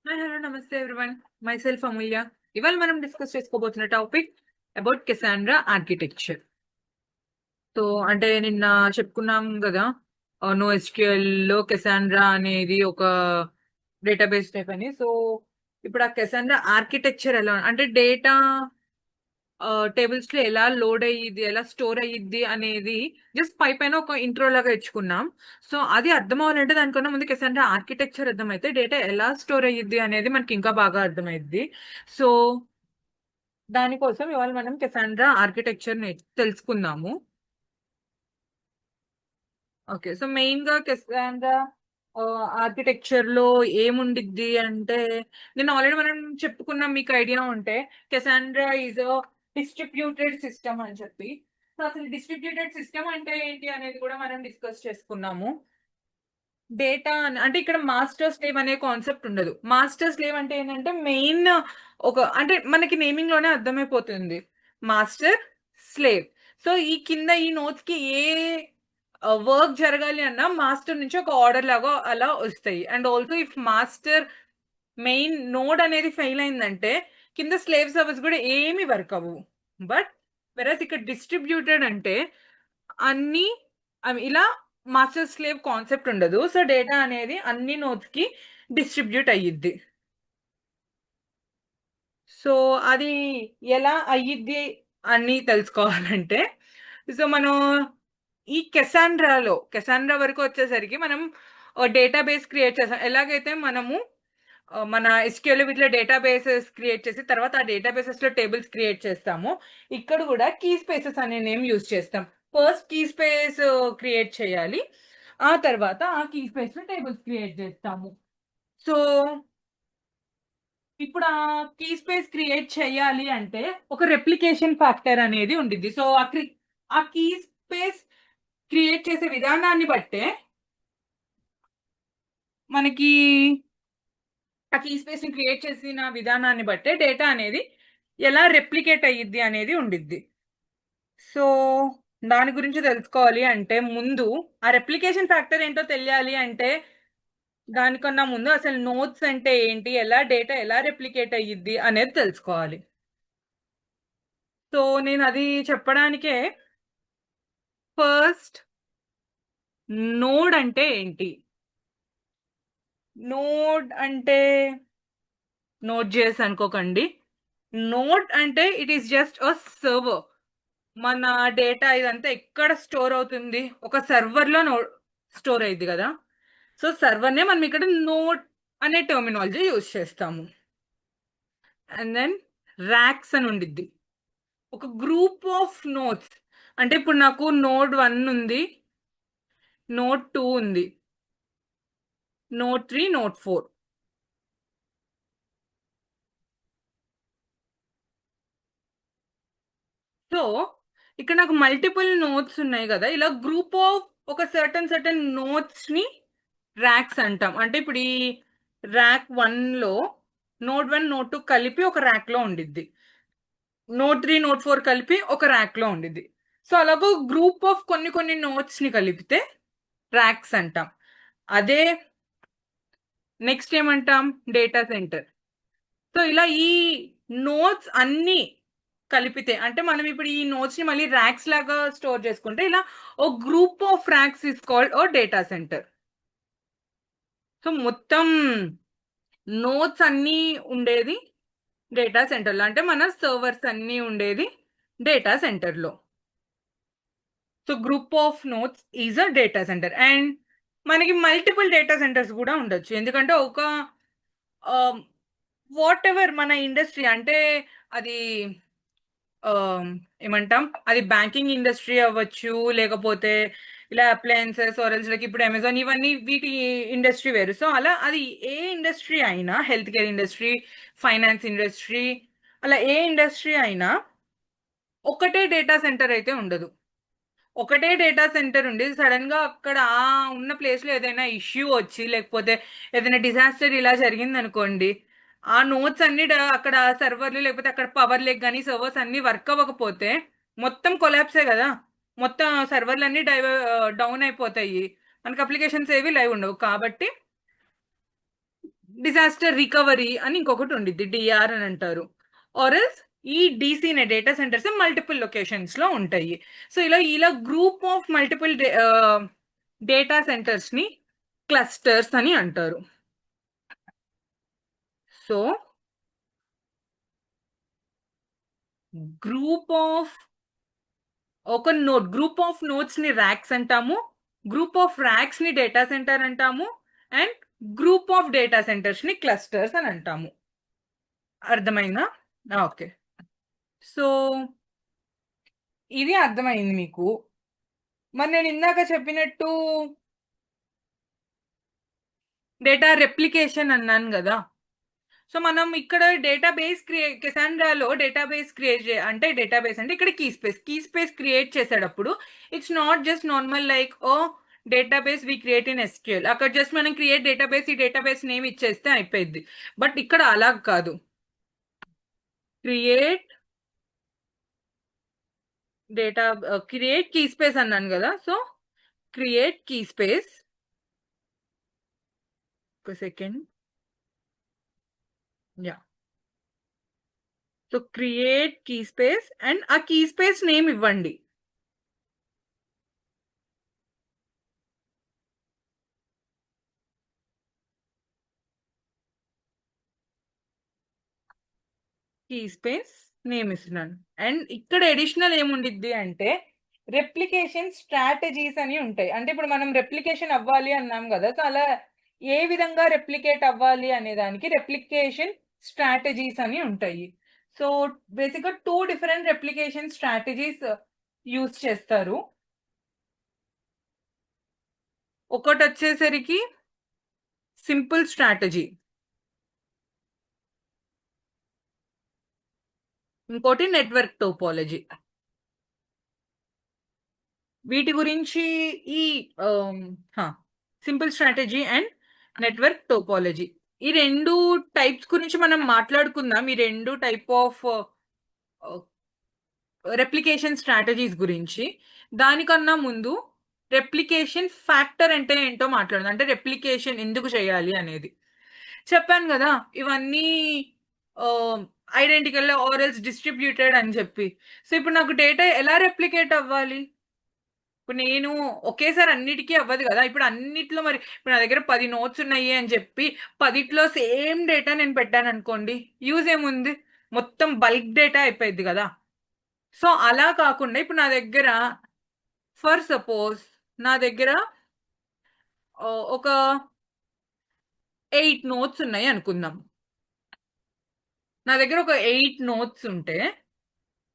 Hi hello నమస్తే everyone. Myself Amulya. ఇవాళ మనం డిస్కస్ చేసుకోబోతున్న topic about Cassandra architecture. So అంటే నిన్న చెప్పుకున్నాం కదా, నో ఎస్క్యూఎల్ లో కెసాండ్రా అనేది ఒక డేటాబేస్ టైప్ అని. సో ఇప్పుడు ఆ కెసాండ్రా ఆర్కిటెక్చర్ ఎలా అంటే డేటా టేబుల్స్ లో ఎలా లోడ్ అయ్యిద్ది, ఎలా స్టోర్ అయ్యిద్ది అనేది జస్ట్ పై పైన ఒక ఇంట్రో లాగా ఇచ్చుకున్నాం. సో అది అర్థం అవ్వాలంటే దానికన్నా ముందు కెసాండ్రా ఆర్కిటెక్చర్ అర్థమైతే డేటా ఎలా స్టోర్ అయ్యిద్ది అనేది మనకి ఇంకా బాగా అర్థమైద్ది. సో దానికోసం ఇవాళ మనం కెసాండ్రా ఆర్కిటెక్చర్ తెలుసుకుందాము. ఓకే, సో మెయిన్ గా కెసాండ్రా ఆర్కిటెక్చర్ లో ఏముండిద్ది అంటే, నేను ఆల్రెడీ మనం చెప్పుకున్నాం, మీకు ఐడియా ఉంటే Cassandra is a distributed system అని చెప్పి. సో అసలు డిస్ట్రిబ్యూటెడ్ సిస్టమ్ అంటే ఏంటి అనేది కూడా మనం డిస్కస్ చేసుకున్నాము. డేటా అంటే ఇక్కడ మాస్టర్ స్లేవ్ అనే కాన్సెప్ట్ ఉండదు. మాస్టర్ స్లేవ్ అంటే ఏంటంటే మెయిన్ ఒక అంటే మనకి నేమింగ్ లోనే అర్థమైపోతుంది, మాస్టర్ స్లేవ్. సో ఈ కింద ఈ నోట్స్ కి ఏ వర్క్ జరగాలి అన్నా మాస్టర్ నుంచి ఒక ఆర్డర్ లాగా అలా వస్తాయి. And also if master main node అనేది ఫెయిల్ అయిందంటే కింద స్లేవ్ సర్వర్స్ కూడా ఏమి వర్క్ అవ్వవు. బట్ వెరస్ ఇక్కడ డిస్ట్రిబ్యూటెడ్ అంటే అన్ని ఇలా మాస్టర్ స్లేవ్ కాన్సెప్ట్ ఉండదు. సో డేటా అనేది అన్ని నోడ్స్ కి డిస్ట్రిబ్యూట్ అయ్యిద్ది. సో అది ఎలా అయ్యిద్ది అని తెలుసుకోవాలంటే, సో మనం ఈ కెసాండ్రా వరకు వచ్చేసరికి మనం డేటాబేస్ క్రియేట్ చేస్తాం. ఎలాగైతే మనము మన ఎస్క్యూఎల్ వీటిలో డేటాబేసెస్ క్రియేట్ చేసి తర్వాత ఆ డేటాబేసెస్ లో టేబుల్స్ క్రియేట్ చేస్తాము, ఇక్కడ కూడా కీ స్పేసెస్ అనే నేమ్ యూజ్ చేస్తాం. ఫస్ట్ కీ స్పేస్ క్రియేట్ చేయాలి, ఆ తర్వాత ఆ కీ స్పేస్ లో టేబుల్స్ క్రియేట్ చేస్తాము. సో ఇప్పుడు ఆ కీ స్పేస్ క్రియేట్ చేయాలి అంటే ఒక రెప్లికేషన్ ఫ్యాక్టర్ అనేది ఉండిద్ది. సో ఆ కీ స్పేస్ క్రియేట్ చేసే విధానాన్ని బట్టే మనకి ఆ కీ స్పేస్ ని క్రియేట్ చేసిన విధానాన్ని బట్టే డేటా అనేది ఎలా రెప్లికేట్ అయ్యిద్ది అనేది ఉండిద్ది. సో దాని గురించి తెలుసుకోవాలి అంటే ముందు ఆ రెప్లికేషన్ ఫ్యాక్టర్ ఏంటో తెలియాలి అంటే దానికన్నా ముందు అసలు నోట్స్ అంటే ఏంటి, ఎలా డేటా ఎలా రెప్లికేట్ అయ్యిద్ది అనేది తెలుసుకోవాలి. సో నేను అది చెప్పడానికే ఫస్ట్ నోడ్ అంటే ఏంటి, నోడ్ అంటే నోట్ చేసి అనుకోకండి. నోడ్ అంటే it is just a server. మన డేటా ఇదంతా ఎక్కడ స్టోర్ అవుతుంది, ఒక సర్వర్ లో స్టోర్ అయింది కదా. సో సర్వర్నే మనం ఇక్కడ నోడ్ అనే టర్మినాలజీ యూజ్ చేస్తాము. అండ్ దెన్ ర్యాక్స్ అని ఉండిద్ది, ఒక గ్రూప్ ఆఫ్ నోడ్స్. అంటే ఇప్పుడు నాకు నోడ్ 1 ఉంది, నోడ్ 2 ఉంది, నోడ్ 3, నోడ్ 4. సో ఇక్కడ నాకు మల్టిపుల్ నోట్స్ ఉన్నాయి కదా, ఇలా గ్రూప్ ఆఫ్ ఒక సర్టన్ నోట్స్ ని ర్యాక్స్ అంటాం. అంటే ఇప్పుడు ఈ ర్యాక్ 1 లో నోడ్ 1, నోడ్ 2 కలిపి ఒక ర్యాక్ లో ఉండిద్ది, నోడ్ 3, నోడ్ 4 కలిపి ఒక ర్యాక్ లో ఉండిద్ది. సో అలాగో గ్రూప్ ఆఫ్ కొన్ని కొన్ని నోట్స్ ని కలిపితే ర్యాక్స్ అంటాం. అదే నెక్స్ట్ ఏమంటాం, డేటా సెంటర్. సో ఇలా ఈ నోట్స్ అన్ని కలిపితే అంటే మనం ఇప్పుడు ఈ నోట్స్ ని మళ్ళీ ర్యాక్స్ లాగా స్టోర్ చేసుకుంటే ఇలా a group of racks is called a data center. So మొత్తం నోట్స్ అన్ని ఉండేది డేటా సెంటర్లో, అంటే మన సర్వర్స్ అన్ని ఉండేది డేటా సెంటర్లో. So group of notes is a data centre. And మనకి మల్టిపుల్ డేటా సెంటర్స్ కూడా ఉండొచ్చు, ఎందుకంటే ఒక వాట్ ఎవర్ మన ఇండస్ట్రీ అంటే అది ఆ, ఏమంటాం, అది బ్యాంకింగ్ ఇండస్ట్రీ అవ్వచ్చు, లేకపోతే ఇలా అప్లయన్సెస్ లైక్ ఇప్పుడు అమెజాన్, ఇవన్నీ వీటి ఇండస్ట్రీ వేరు. సో అలా అది ఏ ఇండస్ట్రీ అయినా, health care industry, finance industry, అలా ఏ ఇండస్ట్రీ అయినా ఒకటే డేటా సెంటర్ అయితే ఉండదు. ఒకటే డేటా సెంటర్ ఉండి సడన్ గా అక్కడ ఆ ఉన్న ప్లేస్ లో ఏదైనా ఇష్యూ వచ్చి లేకపోతే ఏదైనా డిజాస్టర్ ఇలా జరిగింది అనుకోండి, ఆ నోట్స్ అన్ని అక్కడ సర్వర్లు లేకపోతే అక్కడ పవర్ లెగ్ కానీ సర్వర్స్ అన్ని వర్క్ అవ్వకపోతే మొత్తం కొలాప్సే కదా. మొత్తం సర్వర్లు అన్ని డౌన్ అయిపోతాయి, మనకి అప్లికేషన్స్ ఏవి లైవ్ ఉండవు. కాబట్టి డిజాస్టర్ రికవరీ అని ఇంకొకటి ఉండిద్ది, డిఆర్ అని అంటారు. ఆర్ఎల్స్ ఈ DC data centres multiple locations లో ఉంటాయి. సో ఇలా group of multiple data centres ని క్లస్టర్స్ అని అంటారు. సో గ్రూప్ ఆఫ్ నోడ్స్ ని ర్యాక్స్ అంటాము, గ్రూప్ ఆఫ్ ర్యాక్స్ ని డేటా సెంటర్ అంటాము, and group of data centres ని క్లస్టర్స్ అని అంటాము. అర్థమైందా? ఓకే. సో ఇది అర్థమైంది మీకు. మరి నేను ఇందాక చెప్పినట్టు డేటా రెప్లికేషన్ అన్నాను కదా. సో మనం ఇక్కడ డేటాబేస్ కెసాండ్రాలో డేటాబేస్ అంటే డేటాబేస్ అంటే ఇక్కడ కీ స్పేస్ క్రియేట్ చేసేటప్పుడు it's not just normal like a database we create in SQL. అక్కడ జస్ట్ మనం క్రియేట్ డేటాబేస్, ఈ డేటాబేస్ నేమ్ ఇచ్చేస్తే అయిపోయింది. బట్ ఇక్కడ అలా కాదు. క్రియేట్ కీ స్పేస్ అన్నాను కదా. సో క్రియేట్ కీ స్పేస్, ఒక second. Yeah, so create key space and ఆ కీ స్పేస్ నేమ్ ఇవ్వండి. కీ స్పేస్ నేమ్ ఇస్తున్నాను. అండ్ ఇక్కడ అడిషనల్ ఏముండిద్ది అంటే రెప్లికేషన్ స్ట్రాటజీస్ అని ఉంటాయి. అంటే ఇప్పుడు మనం రెప్లికేషన్ అవ్వాలి అన్నాం కదా. సో అలా ఏ విధంగా రెప్లికేట్ అవ్వాలి అనే దానికి రెప్లికేషన్ స్ట్రాటజీస్ అని ఉంటాయి. సో బేసిక్గా 2 డిఫరెంట్ రెప్లికేషన్ స్ట్రాటజీస్ యూజ్ చేస్తారు. ఒకటి వచ్చేసరికి సింపుల్ స్ట్రాటజీ, ఇంకోటి నెట్వర్క్ టోపాలజీ. వీటి గురించి ఈ simple strategy and network topology, ఈ 2 టైప్స్ గురించి మనం మాట్లాడుకుందాం. ఈ 2 టైప్ ఆఫ్ రెప్లికేషన్ స్ట్రాటజీస్ గురించి. దానికన్నా ముందు రెప్లికేషన్ ఫ్యాక్టర్ అంటే ఏంటో మాట్లాడదాం. అంటే రెప్లికేషన్ ఎందుకు చేయాలి అనేది. చెప్పాను కదా ఇవన్నీ ఐడెంటికల్ ఆర్ఎల్స్ డిస్ట్రిబ్యూటెడ్ అని చెప్పి. సో ఇప్పుడు నాకు డేటా ఎలా రెప్లికేట్ అవ్వాలి? ఇప్పుడు నేను ఒకేసారి అన్నిటికీ అవ్వదు కదా. ఇప్పుడు అన్నిట్లో మరి ఇప్పుడు నా దగ్గర 10 నోట్స్ ఉన్నాయి అని చెప్పి 10లో సేమ్ డేటా నేను పెట్టాను అనుకోండి, యూజ్ ఏముంది? మొత్తం బల్క్ డేటా అయిపోయింది కదా. సో అలా కాకుండా ఇప్పుడు నా దగ్గర ఫర్ సపోజ్ నా దగ్గర ఒక 8 నోట్స్ ఉన్నాయి అనుకుందాం. నా దగ్గర ఒక 8 నోట్స్ ఉంటే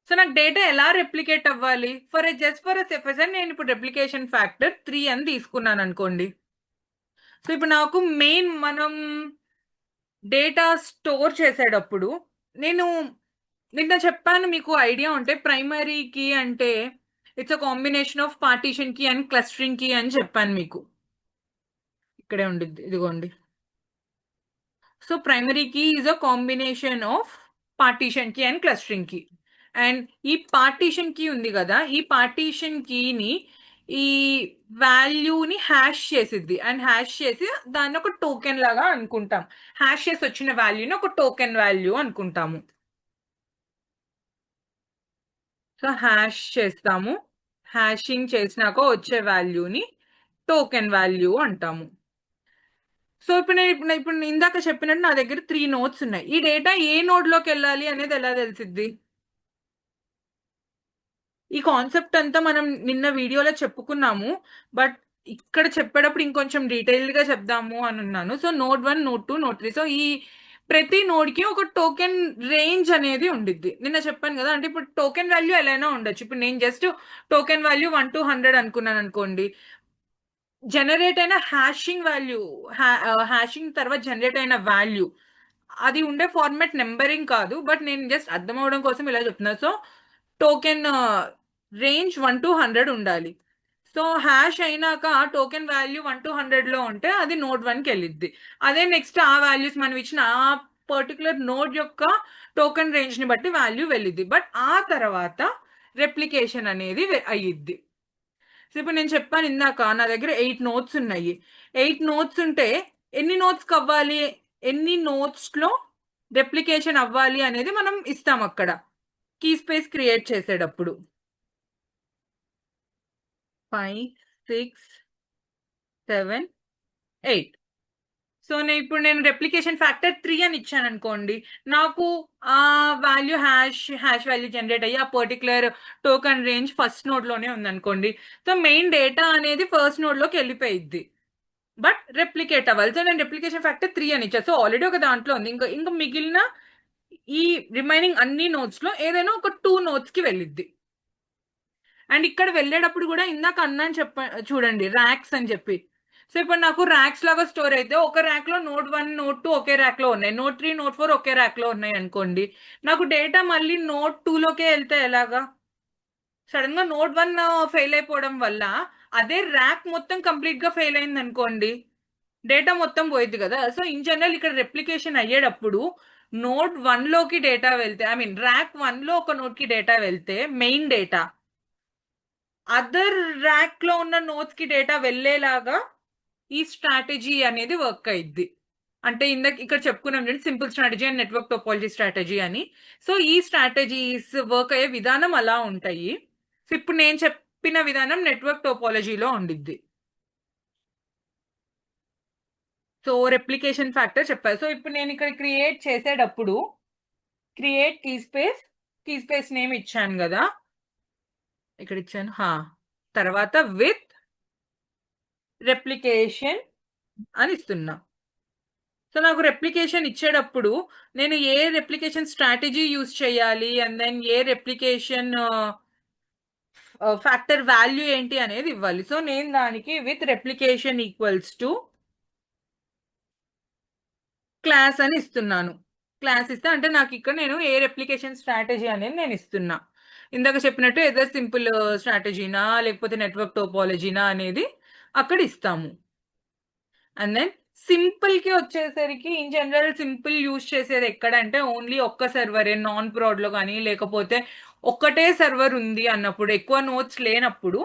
సో నాకు డేటా ఎలా రెప్లికేట్ అవ్వాలి? జస్ట్ ఫర్ నేను ఇప్పుడు రెప్లికేషన్ ఫ్యాక్టర్ 3 అని తీసుకున్నాను అనుకోండి. సో ఇప్పుడు నాకు మెయిన్ మనం డేటా స్టోర్ చేసేటప్పుడు నేను నిన్న చెప్పాను, మీకు ఐడియా ఉంటే ప్రైమరీ కీ అంటే it's a combination of partition key and clustering key అని చెప్పాను మీకు. ఇక్కడే ఉండిద్ది, ఇదిగోండి. So primary key is a combination of partition key and clustering key. And ఈ పార్టీషన్ కీ ఉంది కదా, ఈ పార్టీషన్ కీని ఈ వాల్యూని హ్యాష్ చేసిద్ది. అండ్ హ్యాష్ చేసి దాన్ని ఒక టోకెన్ లాగా అనుకుంటాం. హ్యాష్ చేసి వచ్చిన వాల్యూని ఒక టోకెన్ వాల్యూ అనుకుంటాము. సో హ్యాష్ చేస్తాము, హ్యాషింగ్ చేసినాక వచ్చే వాల్యూని టోకెన్ వాల్యూ అంటాము. సో ఇప్పుడు నేను ఇందాక చెప్పినట్టు నా దగ్గర 3 నోట్స్ ఉన్నాయి. ఈ డేటా ఏ నోడ్లోకి వెళ్ళాలి అనేది ఎలా తెలిసిద్ది? ఈ కాన్సెప్ట్ అంతా మనం నిన్న వీడియోలో చెప్పుకున్నాము, బట్ ఇక్కడ చెప్పేటప్పుడు ఇంకొంచెం డీటెయిల్డ్గా చెప్దాము అని ఉన్నాను. So node 1, node 2, node 3. So ఈ ప్రతి నోడ్కి ఒక టోకెన్ రేంజ్ అనేది ఉండిద్ది. నిన్న చెప్పాను కదా. అంటే ఇప్పుడు టోకెన్ వాల్యూ ఎలా అయినా ఉండొచ్చు. ఇప్పుడు నేను జస్ట్ టోకెన్ వాల్యూ 1 to 100 అనుకున్నాను అనుకోండి, జనరేట్ అయిన హ్యాషింగ్ తర్వాత జనరేట్ అయిన వాల్యూ అది ఉండే ఫార్మాట్ నెంబరింగ్ కాదు, బట్ నేను జస్ట్ అర్థం అవడం కోసం ఇలా చెప్తున్నా. సో టోకెన్ రేంజ్ 1 to 100 ఉండాలి. సో హ్యాష్ అయినాక టోకెన్ వాల్యూ 1 to 100లో ఉంటే అది నోడ్ 1కి వెళ్ళిద్ది. అదే నెక్స్ట్ ఆ వాల్యూస్ మనం ఇచ్చిన ఆ పర్టికులర్ నోడ్ యొక్క టోకెన్ రేంజ్ని బట్టి వాల్యూ వెళ్ళిద్ది. బట్ ఆ తర్వాత రెప్లికేషన్ అనేది అయ్యిద్ది. సో ఇప్పుడు నేను చెప్పాను ఇందాక నా దగ్గర 8 నోట్స్ ఉన్నాయి. 8 నోట్స్ ఉంటే ఎన్ని నోట్స్కి అవ్వాలి? ఎన్ని నోట్స్లో రెప్లికేషన్ అవ్వాలి అనేది మనం ఇస్తాం అక్కడ కీ స్పేస్ క్రియేట్ చేసేటప్పుడు. 5, 6, 7, 8. సో ఇప్పుడు నేను రెప్లికేషన్ ఫ్యాక్టర్ 3 అని ఇచ్చాను అనుకోండి, నాకు ఆ వాల్యూ హ్యాష్ వాల్యూ జనరేట్ అయ్యి ఆ పర్టికులర్ టోకన్ రేంజ్ ఫస్ట్ నోడ్లోనే ఉందనుకోండి. సో మెయిన్ డేటా అనేది ఫస్ట్ నోడ్లోకి వెళ్ళిపోయిద్ది, బట్ రెప్లికేట్ అవ్వాలి. సో నేను రెప్లికేషన్ ఫ్యాక్టర్ 3 అని ఇచ్చాను. సో ఆల్రెడీ ఒక దాంట్లో ఉంది, ఇంకా ఇంకా మిగిలిన ఈ రిమైనింగ్ అన్ని నోట్స్లో ఏదైనా ఒక 2 నోట్స్కి వెళ్ళిద్ది. అండ్ ఇక్కడ వెళ్ళేటప్పుడు కూడా ఇందాక అన్నాను చూడండి, ర్యాక్స్ అని చెప్పి. సో ఇప్పుడు నాకు ర్యాక్స్ లాగా స్టోర్ అయితే ఒక ర్యాక్ లో నోట్ 1 నోట్ 2 ఒకే ర్యాక్ లో ఉన్నాయి, నోట్ 3 నోట్ 4 ఒకే ర్యాక్ లో ఉన్నాయి అనుకోండి. నాకు డేటా మళ్ళీ నోట్ 2 లోకే వెళ్తే ఎలాగా? సడన్ గా నోట్ 1 ఫెయిల్ అయిపోవడం వల్ల అదే ర్యాక్ మొత్తం కంప్లీట్ గా ఫెయిల్ అయింది అనుకోండి, డేటా మొత్తం పోయింది కదా. సో ఇన్ జనరల్ ఇక్కడ రెప్లికేషన్ అయ్యేటప్పుడు నోట్ 1 లోకి డేటా వెళ్తే, ఐ మీన్ ర్యాక్ 1 లో ఒక నోట్ కి డేటా వెళ్తే మెయిన్ డేటా అదర్ ర్యాక్ లో ఉన్న నోట్స్ కి డేటా వెళ్ళేలాగా ఈ స్ట్రాటజీ అనేది వర్క్ అయింది. అంటే ఇక్కడ చెప్పుకున్నాం చూడండి, simple strategy and network topology strategy అని. సో ఈ స్ట్రాటజీస్ వర్క్ అయ్యే విధానం అలా ఉంటాయి. సో ఇప్పుడు నేను చెప్పిన విధానం నెట్వర్క్ టోపాలజీలో ఉండిద్ది. సో రెప్లికేషన్ ఫ్యాక్టర్ చెప్పారు. సో ఇప్పుడు నేను ఇక్కడ క్రియేట్ చేసేటప్పుడు క్రియేట్ కీ స్పేస్ నేమ్ ఇచ్చాను కదా, ఇక్కడ ఇచ్చాను. తర్వాత విత్ రెప్లికేషన్ అని ఇస్తున్నా. సో నాకు రెప్లికేషన్ ఇచ్చేటప్పుడు నేను ఏ రెప్లికేషన్ స్ట్రాటజీ యూజ్ చేయాలి, అండ్ దెన్ ఏ రెప్లికేషన్ ఫ్యాక్టర్ వాల్యూ ఏంటి అనేది ఇవ్వాలి. సో నేను దానికి with replication equals to class అని ఇస్తున్నాను. క్లాస్ ఇస్తే అంటే నాకు ఇక్కడ నేను ఏ రెప్లికేషన్ స్ట్రాటజీ అనేది నేను ఇస్తున్నా. ఇందాక చెప్పినట్టు ఏదో సింపుల్ స్ట్రాటజీనా లేకపోతే నెట్వర్క్ టోపాలజీనా అనేది అక్కడ ఇస్తాము. అండ్ దెన్ సింపుల్ కి వచ్చేసరికి ఇన్ జనరల్ సింపుల్ యూజ్ చేసేది ఎక్కడంటే ఓన్లీ ఒక్క సర్వరే, నాన్ ప్రాడ్ లో కానీ లేకపోతే ఒక్కటే సర్వర్ ఉంది అన్నప్పుడు, ఎక్కువ నోట్స్ లేనప్పుడు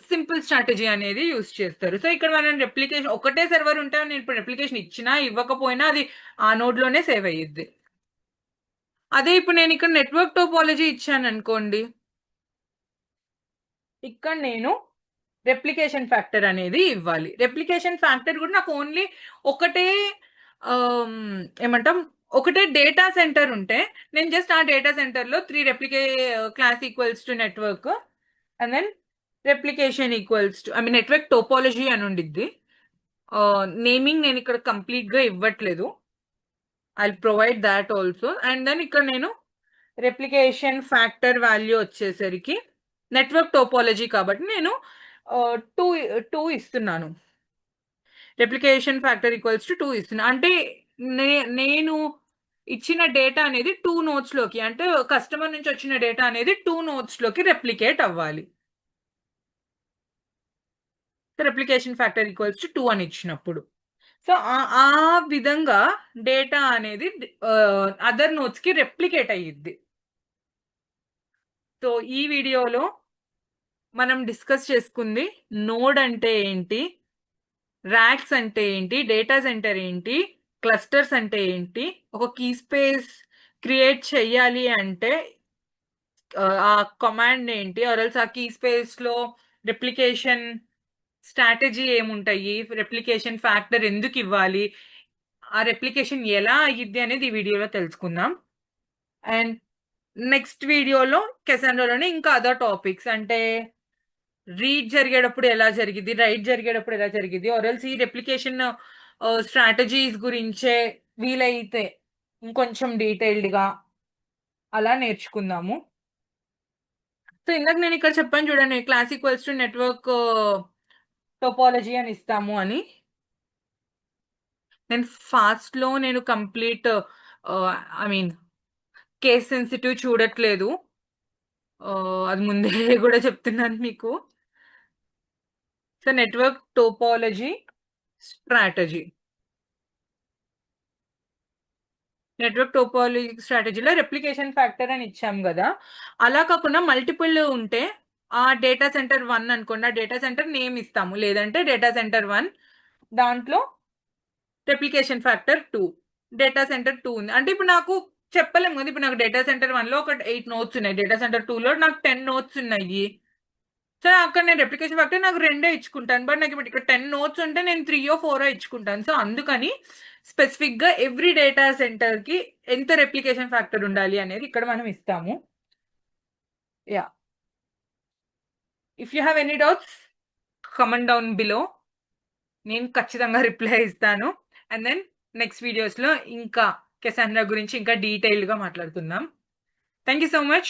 సింపుల్ స్ట్రాటజీ అనేది యూజ్ చేస్తారు. సో ఇక్కడ మనం రెప్లికేషన్ ఒకటే సర్వర్ ఉంటే నేను ఇప్పుడు రెప్లికేషన్ ఇచ్చినా ఇవ్వకపోయినా అది ఆ నోడ్ లోనే సేవ్ అయ్యిద్ది. అదే ఇప్పుడు నేను ఇక్కడ నెట్వర్క్ టోపాలజీ ఇచ్చాను అనుకోండి, ఇక్కడ నేను రెప్లికేషన్ ఫ్యాక్టర్ అనేది ఇవ్వాలి. రెప్లికేషన్ ఫ్యాక్టర్ కూడా నాకు ఓన్లీ ఒకటే ఏమంటాం, ఒకటే డేటా సెంటర్ ఉంటే నేను జస్ట్ ఆ డేటా సెంటర్ లో 3 class equals to network and then replication equals to, I mean network topology అని ఉండిద్ది. నేమింగ్ నేను ఇక్కడ కంప్లీట్ గా ఇవ్వట్లేదు, I provide that also. And then ఇక్కడ నేను రెప్లికేషన్ ఫ్యాక్టర్ వాల్యూ వచ్చేసరికి నెట్వర్క్ టోపాలజీ కాబట్టి నేను 2 ఇస్తున్నాను. రెప్లికేషన్ ఫ్యాక్టర్ ఈక్వల్స్ టు 2 ఇస్తున్నా. అంటే నేను ఇచ్చిన డేటా అనేది 2 నోట్స్ లోకి, అంటే కస్టమర్ నుంచి వచ్చిన డేటా అనేది 2 నోట్స్ లోకి రెప్లికేట్ అవ్వాలి. రెప్లికేషన్ ఫ్యాక్టర్ ఈక్వల్స్ టు 2 అని ఇచ్చినప్పుడు సో ఆ విధంగా డేటా అనేది అదర్ నోట్స్ కి రెప్లికేట్ అయ్యిద్ది. సో ఈ వీడియోలో మనం డిస్కస్ చేసుకుంది నోడ్ అంటే ఏంటి, ర్యాక్స్ అంటే ఏంటి, డేటా సెంటర్ ఏంటి, క్లస్టర్స్ అంటే ఏంటి, ఒక కీ స్పేస్ క్రియేట్ చెయ్యాలి అంటే ఆ కమాండ్ ఏంటి, ఆర్ఎల్స్ ఆ కీ స్పేస్ లో రెప్లికేషన్ స్ట్రాటజీ ఏముంటాయి, రెప్లికేషన్ ఫ్యాక్టర్ ఎందుకు ఇవ్వాలి, ఆ రెప్లికేషన్ ఎలా అయ్యిద్ది అనేది ఈ వీడియోలో తెలుసుకుందాం. అండ్ నెక్స్ట్ వీడియోలో కెసాండ్రాలోనే ఇంకా అదర్ టాపిక్స్, అంటే రీడ్ జరిగేటప్పుడు ఎలా జరిగింది, రైట్ జరిగేటప్పుడు ఎలా జరిగింది, ఆర్ఎల్స్ ఈ రెప్లికేషన్ స్ట్రాటజీస్ గురించే వీలైతే ఇంకొంచెం డీటెయిల్డ్గా అలా నేర్చుకుందాము. సో ఇందాక నేను ఇక్కడ చెప్పాను చూడండి, class equals to network topology అని ఇస్తాము అని. నేను ఫాస్ట్లో నేను complete I mean case sensitive చూడట్లేదు, అది ముందే కూడా చెప్తున్నాను మీకు. So network topology strategy, network topology స్ట్రాటజీలో రెప్లికేషన్ ఫ్యాక్టర్ అని ఇచ్చాం కదా, అలా కాకుండా మల్టిపుల్ ఉంటే ఆ డేటా సెంటర్ 1 అనుకోండి, ఆ డేటా సెంటర్ నేమ్ ఇస్తాము, లేదంటే డేటా సెంటర్ 1 దాంట్లో రెప్లికేషన్ ఫ్యాక్టర్ 2, డేటా సెంటర్ 2 ఉంది. అంటే ఇప్పుడు నాకు చెప్పలేము కదా, ఇప్పుడు నాకు డేటా సెంటర్ 1లో ఒక 8 నోట్స్ ఉన్నాయి, డేటా సెంటర్ 2లో నాకు 10 నోట్స్ ఉన్నాయి. సో అక్కడ నేను రెప్లికేషన్ ఫ్యాక్టర్ నాకు 2 ఇచ్చుకుంటాను. బట్ నాకు ఇప్పుడు ఇక్కడ 10 నోట్స్ ఉంటే నేను 3 or 4 ఇచ్చుకుంటాను. సో అందుకని స్పెసిఫిక్ గా ఎవ్రీ డేటా సెంటర్ కి ఎంత రెప్లికేషన్ ఫ్యాక్టర్ ఉండాలి అనేది ఇక్కడ మనం ఇస్తాము. Yeah, if you have any doubts comment down below, నేను ఖచ్చితంగా రిప్లై ఇస్తాను. అండ్ దెన్ నెక్స్ట్ వీడియోస్ లో ఇంకా కెసాండ్రా గురించి ఇంకా డీటెయిల్డ్ గా మాట్లాడుకుందాం. Thank you so much.